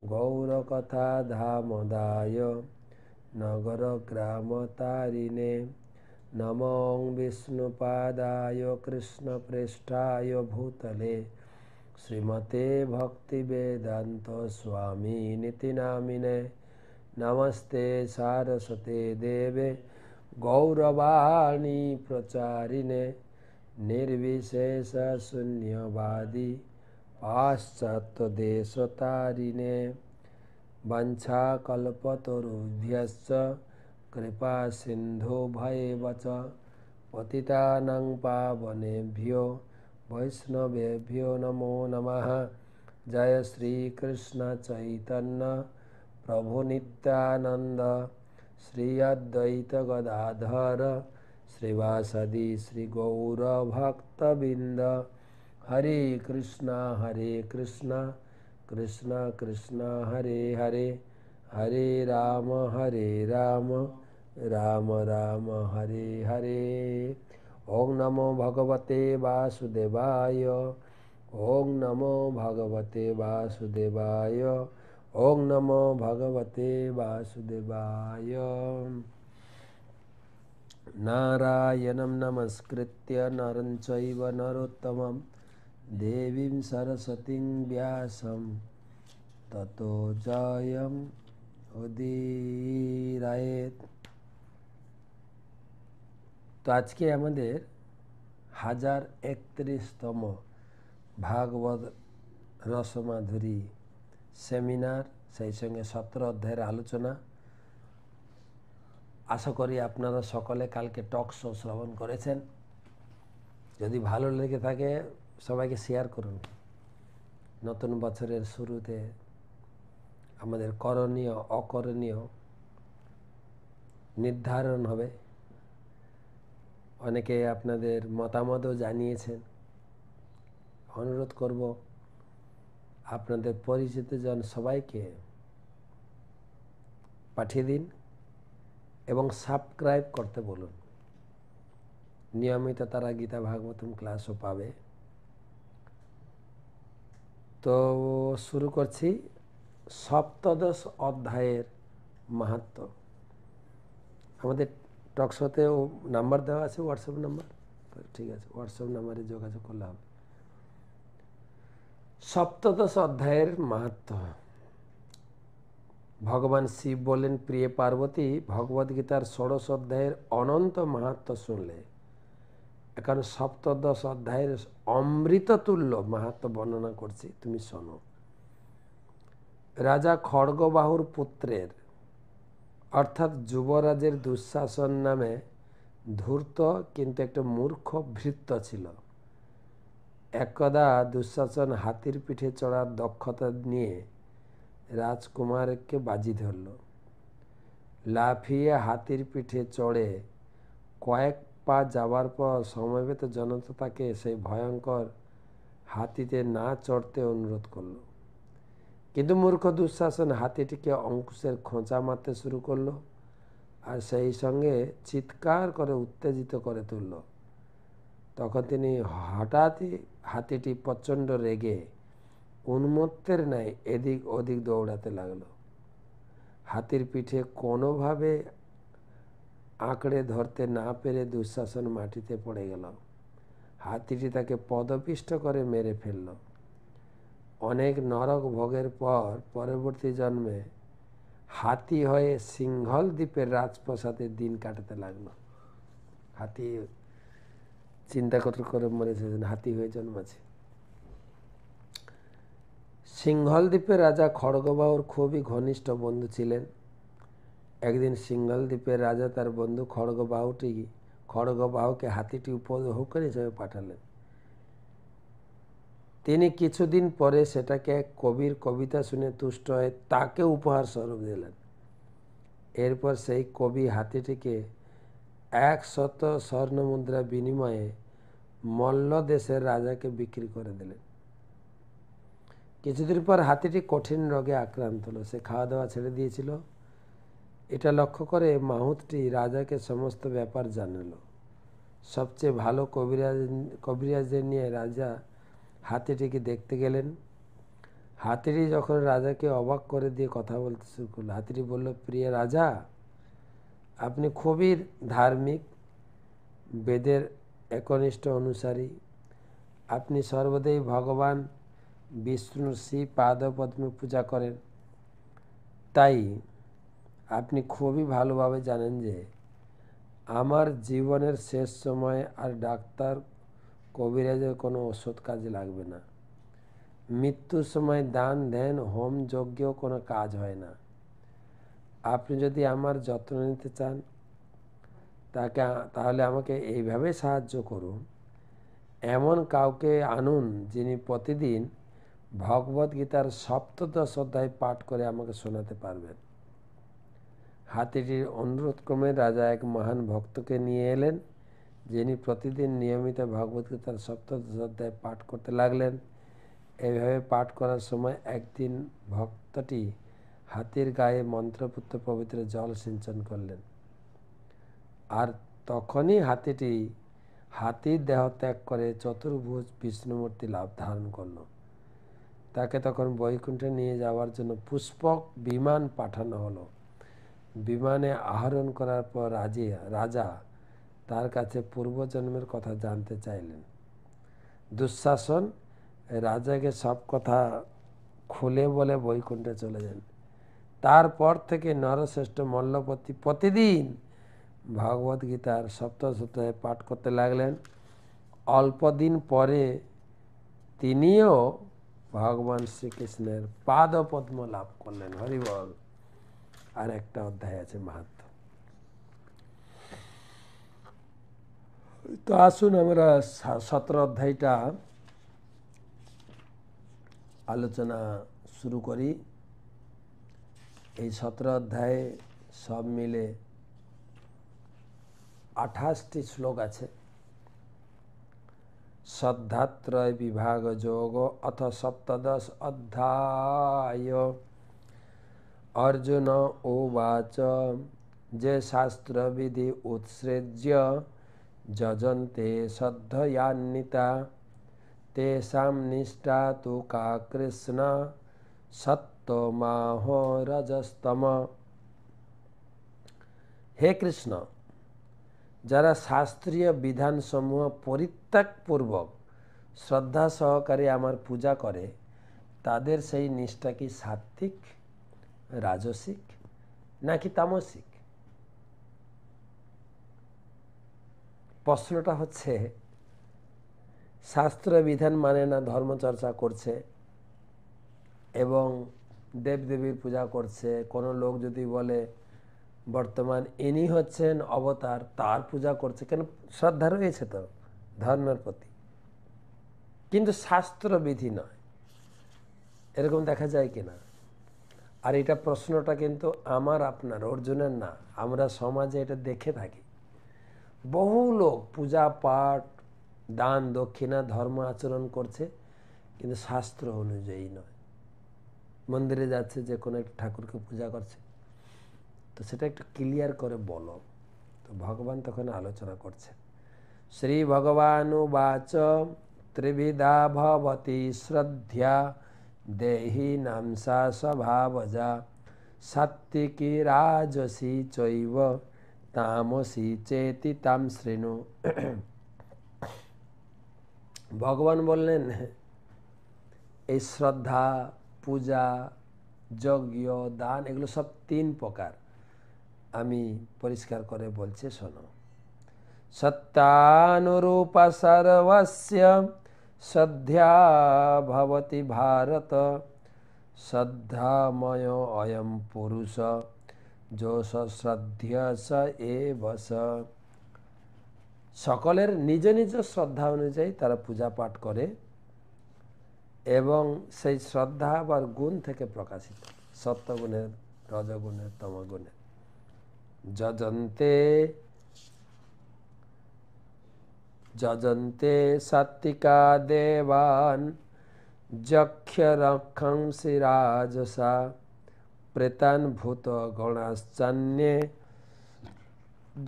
गौरकथा धामदाय नगरग्रामतारिणे नमो विष्णुपादाय कृष्णप्रेष्ठाय भूतले श्रीमते भक्तिवेदांत स्वामिनिति नामिने नमस्ते सारस्वते देवे गौरवाणी प्रचारिणे निर्विशेष शून्यवादी पाश्चात्यदेशतारिणे वंशाकल्पतरुभ्यश्च कृपा सिन्धुभ्येव च पतितानां पावनेभ्यो वैष्णवेभ्यो नमो नमः। जय श्री कृष्ण चैतन्य प्रभु नित्यानंद श्री अद्वैत गदाधर श्रीवासदि श्री गौर भक्तबिंद। हरे कृष्णा कृष्ण कृष्ण हरे हरे, हरे राम राम राम हरे हरे। ओम नमो भगवते वासुदेवाय, ओम नमो भगवते वासुदेवाय, ओम नमो भगवते वासुदेवाय। नारायणं नमस्कृत्य नरं चैव नरोत्तमं देवीं सरस्वतीं व्यासं ततो जयम् उदीरयेत्। तो आज के आमादेर 1031तम भागवत रसमाधुरी सेमिनार সেই সঙ্গে 17 অধ্যায়ের আলোচনা। আশা করি আপনারা সকলে কালকে টক শো শ্রবণ করেছেন। যদি ভালো লেগে থাকে সবাইকে শেয়ার করুন। নতুন বছরের শুরুতে আমাদের করণীয় অকরণীয় নির্ধারণ হবে। অনেকে আপনাদের মতামতও জানিয়েছেন। অনুরোধ করব আপনাদের পরিচিত জন সবাইকে পাঠিয়ে দিন এবং সাবস্ক্রাইব করতে বলুন। নিয়মিত তারা গীতা ভাগবতম ক্লাসও পাবে। তো শুরু করছি সপ্তদশ অধ্যায়ের মাহাত্ম্য। আমাদের টকশোতেও নাম্বার দেওয়া আছে, হোয়াটসঅ্যাপ নাম্বার। ঠিক আছে, হোয়াটসঅ্যাপ নাম্বারে যোগাযোগ করলে হবে। সপ্তদশ অধ্যায়ের মাহাত্ম্য। ভগবান শিব বলেন, প্রিয় পার্বতী, ভগবদ্গীতার ১৬ অধ্যায়ের অনন্ত মাহাত্ম্য শুনলে এখন সপ্তদশ অধ্যায়ের অমৃততুল্য মাহাত্ম্য বর্ণনা করছি, তুমি শোনো। রাজা খড়গবাহুর পুত্রের অর্থাৎ যুবরাজের দুঃশাসন নামে ধূর্ত কিন্তু একটা মূর্খ ভৃত্য ছিল। একদা দুঃশাসন হাতির পিঠে চড়ার দক্ষতা নিয়ে রাজকুমারকে বাজি ধরল। লাফিয়ে হাতির পিঠে চড়ে কয়েক পা যাবার পর সমবেত জনতা তাকে সেই ভয়ঙ্কর হাতিতে না চড়তে অনুরোধ করল। কিন্তু মূর্খ দুঃশাসন হাতিটিকে অঙ্কুশের খোঁচা মারতে শুরু করলো আর সেই সঙ্গে চিৎকার করে উত্তেজিত করে তুলল। তখন তিনি হঠাৎই হাতিটি প্রচণ্ড রেগে উন্মত্তের ন্যায় এদিক ওদিক দৌড়াতে লাগলো। হাতির পিঠে কোনোভাবে আঁকড়ে ধরতে না পেরে দুঃশাসন মাটিতে পড়ে গেল। হাতিটি তাকে পদপিষ্ট করে মেরে ফেলল। অনেক নরক ভোগের পর পরবর্তী জন্মে হাতি হয়ে সিংহল দ্বীপের রাজপ্রাসাদে দিন কাটাতে লাগলো। হাতি চিন্তা করে মরেছে, হাতি হয়ে জন্মাছে। সিংহল দ্বীপের রাজা খড়গবাহুর খুবই ঘনিষ্ঠ বন্ধু ছিলেন। একদিন সিংহল দ্বীপের রাজা তার বন্ধু খড়গবাহুকে হাতিটি উপভোগ হিসেবে পাঠালেন। তিনি কিছুদিন পরে সেটাকে এক কবির কবিতা শুনে তুষ্ট হয়ে তাকে উপহার স্বরূপ দিলেন। এরপর সেই কবি হাতিটিকে 100 স্বর্ণমুদ্রা বিনিময়ে মল্ল দেশের রাজাকে বিক্রি করে দিলেন। কিছুদিন পর হাতিটি কঠিন রোগে আক্রান্ত হলো। সে খাওয়া দাওয়া ছেড়ে দিয়েছিল। এটা লক্ষ্য করে মাহুতটি রাজাকে সমস্ত ব্যাপার জানালো। সবচেয়ে ভালো কবিরাজদের নিয়ে রাজা হাতিটিকে দেখতে গেলেন। হাতিটি যখন রাজাকে অবাক করে দিয়ে কথা বলতে শুরু করলো, হাতিটি বলল, প্রিয় রাজা, আপনি খুবই ধার্মিক, বেদের একনিষ্ঠ অনুসারী। আপনি সর্বদাই ভগবান বিষ্ণুর শ্রী পাদপদ্মে পূজা করেন। তাই আপনি খুবই ভালোভাবে জানেন যে আমার জীবনের শেষ সময়ে আর ডাক্তার কবিরাজের কোনো ওষুধ কাজে লাগবে না। মৃত্যুর সময় দান ধ্যান হোম যজ্ঞেও কোনো কাজ হয় না। আপনি যদি আমার যত্ন নিতে চান তাহলে আমাকে এইভাবে সাহায্য করুন, এমন কাউকে আনুন যিনি প্রতিদিন ভগবদ্গীতার সপ্তদশ অধ্যায় পাঠ করে আমাকে শোনাতে পারবেন। হাতিটির অনুরোধ ক্রমে রাজা এক মহান ভক্তকে নিয়ে এলেন, যিনি প্রতিদিন নিয়মিত ভগবদ্গীতার সপ্তদশ অধ্যায় পাঠ করতে লাগলেন। এইভাবে পাঠ করার সময় একদিন ভক্তটি হাতির গায়ে মন্ত্রপুত্র পবিত্র জল সিঞ্চন করলেন, আর তখনই হাতিটি হাতির দেহ ত্যাগ করে চতুর্ভুজ বিষ্ণুমূর্তি লাভ ধারণ করল। তাকে তখন বৈকুণ্ঠে নিয়ে যাওয়ার জন্য পুষ্পক বিমান পাঠানো হলো। বিমানে আরোহণ করার পর রাজা তার কাছে পূর্বজন্মের কথা জানতে চাইলেন। দুঃশাসন রাজাকে সব কথা খুলে বলে বৈকুণ্ঠে চলে যান। তারপর থেকে নরশ্রেষ্ঠ মল্লপতি প্রতিদিন ভগবদ্গীতার সপ্তদশ অধ্যায় পাঠ করতে লাগলেন। অল্পদিন পরে তিনিও ভগবান শ্রীকৃষ্ণের পাদপদ্ম লাভ করলেন। হরিবল। আর একটা অধ্যায় আছে মাহাত্ম্য। তো আসুন আমরা 17 অধ্যায়টা আলোচনা শুরু করি। এই 17 অধ্যায়ে সব মিলে 28টি শ্লোক আছে। শ্রদ্ধাত্রয় বিভাগ যোগ অথ সপ্তদশ অধ্যায়। অর্জুন উবাচ যে শাস্ত্রবিধি উৎসৃজ্য যজন্তে শ্রদ্ধয়ান্বিতা তেষাং নিষ্ঠা তু কা কৃষ্ণ সত্ত্বমাহো রজস্তম। হে কৃষ্ণ, যারা শাস্ত্রীয় বিধানসমূহ পরিত্যাগপূর্বক শ্রদ্ধা সহকারে আমার পূজা করে তাদের সেই নিষ্ঠা কি সাত্ত্বিক, রাজসিক নাকি তামসিক? প্রশ্নটা হচ্ছে, শাস্ত্র বিধান মানে না, ধর্মচর্চা করছে এবং দেবদেবীর পূজা করছে। কোনো লোক যদি বলে বর্তমান ইনি হচ্ছেন অবতার, তার পূজা করছে, কেন? শ্রদ্ধা রয়েছে তো ধর্মের প্রতি, কিন্তু শাস্ত্রবিধি নয়। এরকম দেখা যায় কিনা? আর এটা প্রশ্নটা কিন্তু আমার আপনার, অর্জুনের না। আমরা সমাজে এটা দেখে থাকি। বহু লোক পূজা পাঠ দান দক্ষিণা ধর্ম আচরণ করছে, কিন্তু শাস্ত্র অনুযায়ী নয়। মন্দিরে যাচ্ছে, যে কোনো একটা ঠাকুরকে পূজা করছে, তো সেটা একটু ক্লিয়ার করে বলো। তো ভগবান তখন আলোচনা করছে। শ্রী ভগবানুবাচ ত্রিবিধা ভবতি শ্রদ্ধা দেহি নামসা স্বভাবজা সাত্ত্বিকি রাজসী চৈব তামসী চেতি তাম শৃণু। ভগবান বললেন, এই শ্রদ্ধা পূজা যজ্ঞ দান এগুলো সব 3 প্রকার। আমি পরিষ্কার করে বলছি, শোনো। সত্যানুরূপ সর্বস্য শ্রদ্ধা ভবতি ভারত শ্রদ্ধাময় অয়ম পুরুষ যোষ শ্রদ্ধা স এব স। সকলের নিজ নিজ শ্রদ্ধা অনুযায়ী তারা পূজা পাঠ করে এবং সেই শ্রদ্ধা আবার গুণ থেকে প্রকাশিত, সত্যগুণের, রজগুণের, তমগুণের। যজন্তে সাত্বিকা দেবান যক্ষ রক্ষংসি রাজসা প্রেতান ভূত গণাশ্চান্যে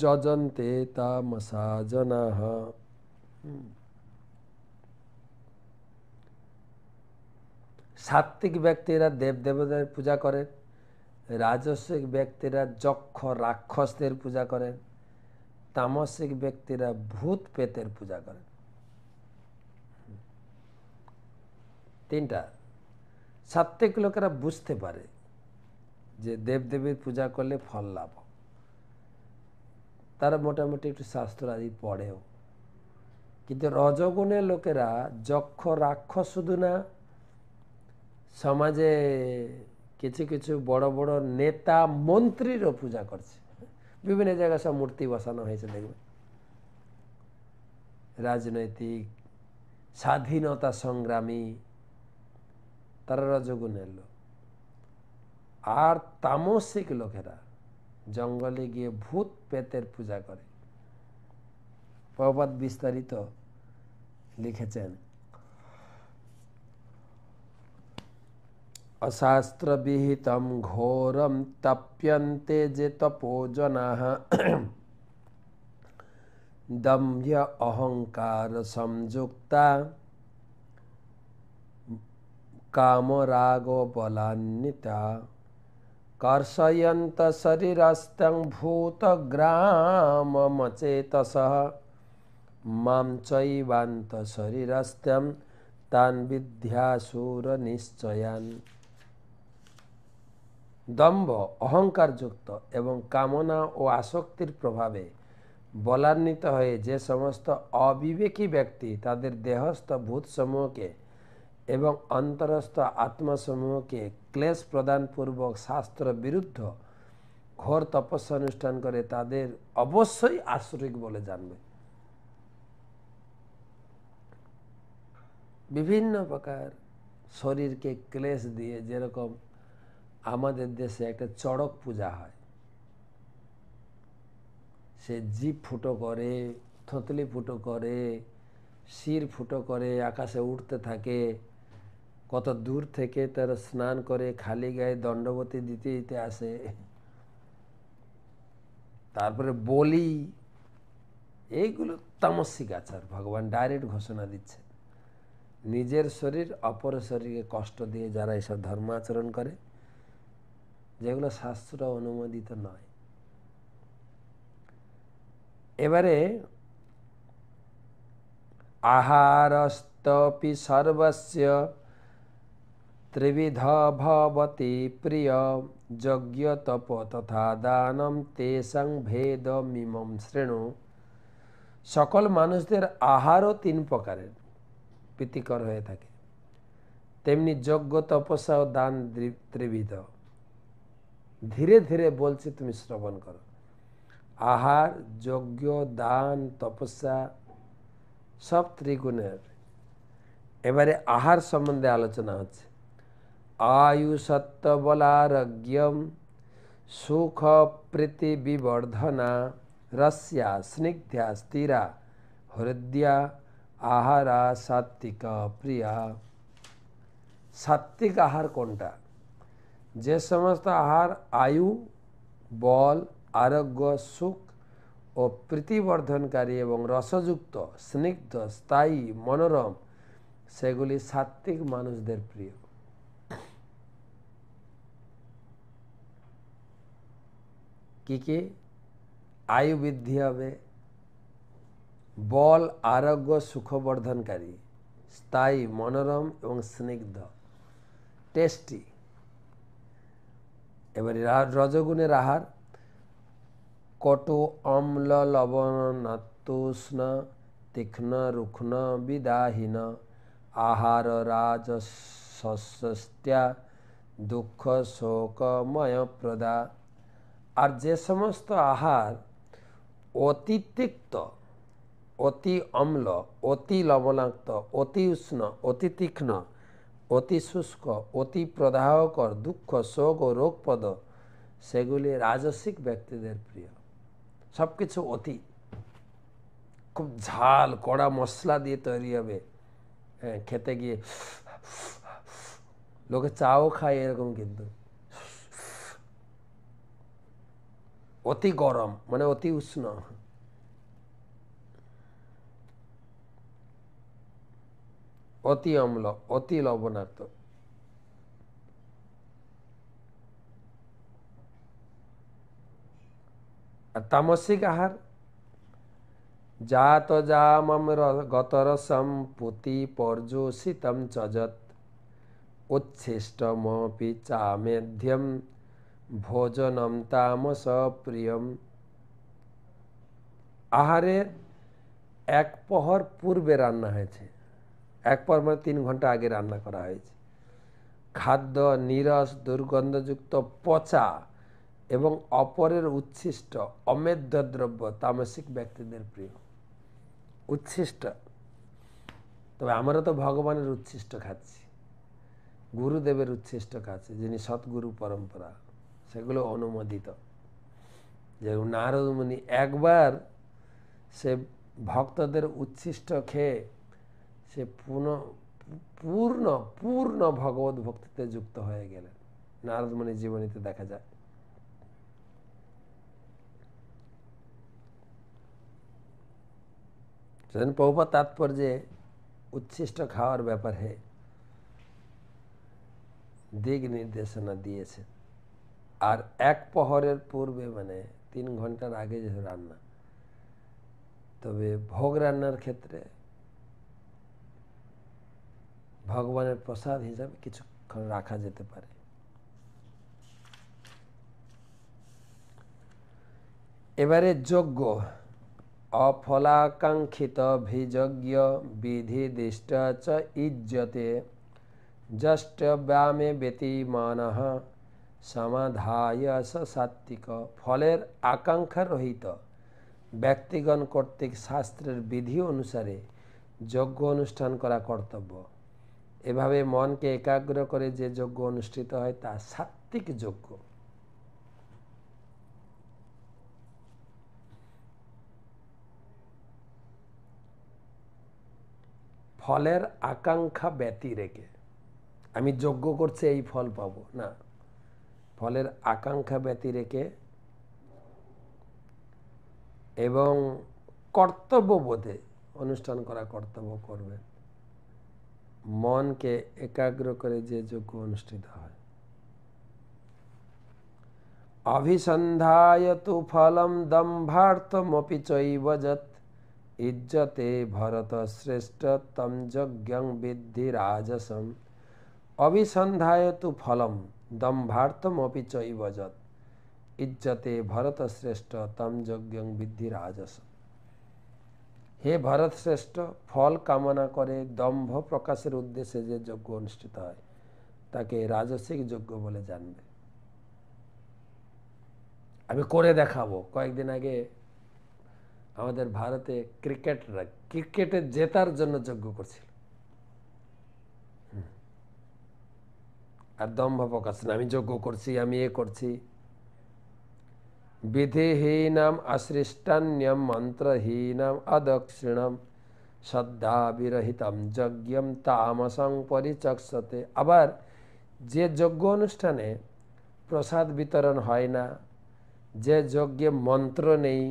যজন্তে তামসা জনাঃ। সাত্ত্বিক ব্যক্তিরা দেবদেবতাদের পূজা করেন, রাজস্বিক ব্যক্তিরা যক্ষ রাক্ষসদের পূজা করেন, তামসিক ব্যক্তিরা ভূত প্রেতের পূজা করেন। তিনটা। সাত্ত্বিক লোকেরা বুঝতে পারে যে দেবদেবীর পূজা করলে ফল লাভ, তারা মোটামুটি একটু শাস্ত্র আদি পড়েও। কিন্তু রজগুণের লোকেরা যক্ষ রাক্ষস শুধু না, সমাজে কিছু কিছু বড় বড় নেতা মন্ত্রীরও পূজা করছে। বিভিন্ন জায়গায় সব মূর্তি বসানো হয়েছে, দেখবেন। রাজনৈতিক স্বাধীনতা সংগ্রামী, তারা রজগুণের লোক। আর তামসিক লোকেরা জঙ্গলে গিয়ে ভূত প্রেতের পূজা করে। প্রভুপাদ বিস্তারিত লিখেছেন, অশাস্ত্র বিহিতম ঘোরম তপ্যন্তে যে তপো জনাঃ দম্ভ্য অহংকার সংযুক্তা কামরাগ বলান্বিতা কর্ষয়ন্ত শরীরস্থং ভূতগ্রামমচেতসঃ মাম চৈবান্ত শরীরস্থং তান বিদ্যাসুর নিশ্চয়ান। দম্ভ, অহংকারযুক্ত এবং কামনা ও আসক্তির প্রভাবে বলান্বিত হয়ে যে সমস্ত অবিবেকী ব্যক্তি তাদের দেহস্থ ভূতসমূহকে এবং অন্তরস্থ আত্মাসমূহকে ক্লেশ প্রদানপূর্বক শাস্ত্র বিরুদ্ধ ঘোর তপস্যা অনুষ্ঠান করে, তাদের অবশ্যই আসরিক বলে জানবে। বিভিন্ন প্রকার শরীরকে ক্লেশ দিয়ে, যেরকম আমাদের দেশে একটা চড়ক পূজা হয়, সে জিভ ফুটো করে, থতলি ফুটো করে, শির ফুটো করে, আকাশে উঠতে থাকে, কত দূর থেকে তার স্নান করে খালি গায়ে দণ্ডবতী দিতে দিতে আসে, তারপরে বলি, এইগুলো তামসিক আচার। ভগবান ডাইরেক্ট ঘোষণা দিচ্ছে, নিজের শরীর অপরের শরীরকে কষ্ট দিয়ে যারা এসব ধর্ম আচরণ করে, যেগুলো শাস্ত্র অনুমোদিত নয়। এবারে আহারস্তপি সর্বস্য ত্রিবিধ ভবতি প্রিয় যজ্ঞ তপ তথা দানম তেষাং ভেদ মিমম শ্রেণু। সকল মানুষদের আহারও তিন প্রকারের প্রীতিকর হয়ে থাকে, তেমনি যজ্ঞ তপস্যা ও দান ত্রিবিধ। ধীরে ধীরে বলছি, তুমি শ্রবণ করো। আহার, যজ্ঞ, দান, তপস্যা সব ত্রিগুণের। এবারে আহার সম্বন্ধে আলোচনা হচ্ছে। আয়ুষত্ব বলারোগ্যম সুখ প্রীতি বিবর্ধনা রস্যা স্নিগ্ধা স্থিরা হৃদয়া আহারা সাত্বিক প্রিয়া। সাত্বিক আহার কোনটা? যে সমস্ত আহার আয়ু, বল, আরোগ্য, সুখ ও প্রীতিবর্ধনকারী এবং রসযুক্ত, স্নিগ্ধ, স্থায়ী, মনোরম, সেগুলি সাত্বিক মানুষদের প্রিয়। কি কি? আয়ু বৃদ্ধি হবে, বল, আরোগ্য, সুখবর্ধনকারী, স্থায়ী, মনোরম এবং স্নিগ্ধ, টেস্টি। এবারে রজগুণের আহার কটু, অম্ল, লবণ, নাত্যুষ্ণ, তীক্ষ্ণ, রুক্ষ, বিদাহীন আহার রাজস্যস্ত্যা দুঃখ শোকময় প্রদা। আর যে সমস্ত আহার অতি তিক্ত, অতি অম্ল, অতি লবণাক্ত, অতি উষ্ণ, অতি তীক্ষ্ণ, অতি শুষ্ক, অতি প্রদাহকর, দুঃখ, শোক ও রোগপদ, সেগুলি রাজসিক ব্যক্তিদের প্রিয়। সব কিছু অতি, খুব ঝাল কড়া মশলা দিয়ে তৈরি হবে, হ্যাঁ, খেতে গিয়ে লোকে চাও খায় এরকম, কিন্তু অতি গরম মানে অতি উষ্ণ, অতি অম্ল, অতি লবণাক্ত, আর তামসিক আহার জাত জামম গতরসম পুতি পর্যুষিতম চজত উচ্ছিষ্টমপি চামেধ্যম ভোজনম তামস প্রিয়ম। আহারের এক প্রহর পূর্বে রান্না হয়েছে, এক প্রহর মানে 3 ঘন্টা আগে রান্না করা হয়েছে। খাদ্য নিরস, দুর্গন্ধযুক্ত, পচা এবং অপরের উচ্ছিষ্ট অমেধ্য দ্রব্য তামসিক ব্যক্তিদের প্রিয়। উচ্ছিষ্ট, তবে আমরা তো ভগবানের উচ্ছিষ্ট খাচ্ছি, গুরুদেবের উচ্ছিষ্ট খাচ্ছি, যিনি সৎগুরু পরম্পরা, সেগুলো অনুমোদিত। যেরকম নারদ মুনি একবার সে ভক্তদের উচ্ছিষ্ট খেয়ে সে পূর্ণ পূর্ণ ভগবত ভক্তিতে যুক্ত হয়ে গেলেন, নারদ মুনির জীবনীতে দেখা যায়। সেদিন প্রভুপাদ তাৎপর্যে উচ্ছিষ্ট খাওয়ার ব্যাপারে দিক নির্দেশনা দিয়েছে। আর এক প্রহরের পূর্বে মানে 3 ঘন্টার আগে যে রান্না, তবে ভোগ রান্নার ক্ষেত্রে ভগবানের প্রসাদ হিসাবে কিছুক্ষণ রাখা যেতে পারে। এবারে যজ্ঞ, অফলাকাঙ্ক্ষিত ভিযজ্ঞ বিধিদিষ্ট চ ইজ্জতে যষ্টব্যামে ব্যতিমানঃ সমাধায় স সাত্বিক। ফলের আকাঙ্ক্ষা রহিত ব্যক্তিগণ কর্তৃক শাস্ত্রের বিধি অনুসারে যজ্ঞ অনুষ্ঠান করা কর্তব্য। এভাবে মনকে একাগ্র করে যে যজ্ঞ অনুষ্ঠিত হয় তা সাত্বিক যজ্ঞ। ফলের আকাঙ্ক্ষা ব্যতি রেখে আমি যজ্ঞ করছি এই ফল পাবো না, ফলের আকাঙ্ক্ষা ব্যতি রেখে এবং কর্তব্যবোধে অনুষ্ঠান করা কর্তব্য করবেন। মনকে একাগ্র করে যে যজ্ঞ অনুষ্ঠিত হয়। অভিসন্ধায় তু ফলম দম্ভার্থমপি চৈব যৎ ইজ্জতে ভরত শ্রেষ্ঠ তম যজ্ঞং বিদ্ধি রাজসম। অভিসন্ধায় তু ফলম দম্ভার্থমপি চৈব যৎ ইজ্জতে ভরত শ্রেষ্ঠ তম যজ্ঞং বিদ্ধি রাজসম। হে ভরত শ্রেষ্ঠ, ফল কামনা করে দম্ভ প্রকাশের উদ্দেশ্যে যে যজ্ঞ অনুষ্ঠিত হয় তাকে রাজসিক যজ্ঞ বলে জানবে। আমি করে দেখাবো। কয়েকদিন আগে আমাদের ভারতে ক্রিকেটরা ক্রিকেটে জেতার জন্য যজ্ঞ করছিল, আর দম্ভ প্রকাশ না, আমি যজ্ঞ করছি, আমি এ করছি। বিধিহীনম অসৃষ্টান্যম মন্ত্রহীনম অদক্ষিণম শ্রদ্ধা বিরহিতম যজ্ঞম তামসং পরিচক্ষতে। আবার যে যজ্ঞ অনুষ্ঠানে প্রসাদ বিতরণ হয় না, যে যজ্ঞে মন্ত্র নেই,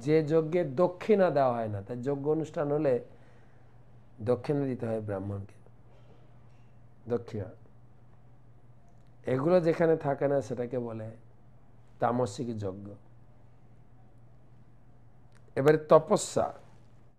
যে যজ্ঞে দক্ষিণা দেওয়া হয় না, তাই যজ্ঞ অনুষ্ঠান হলে দক্ষিণা দিতে হয় ব্রাহ্মণকে, দক্ষিণা। এগুলো যেখানে থাকে না সেটাকে বলে তামসিক যজ্ঞ। এবারে তপস্যা।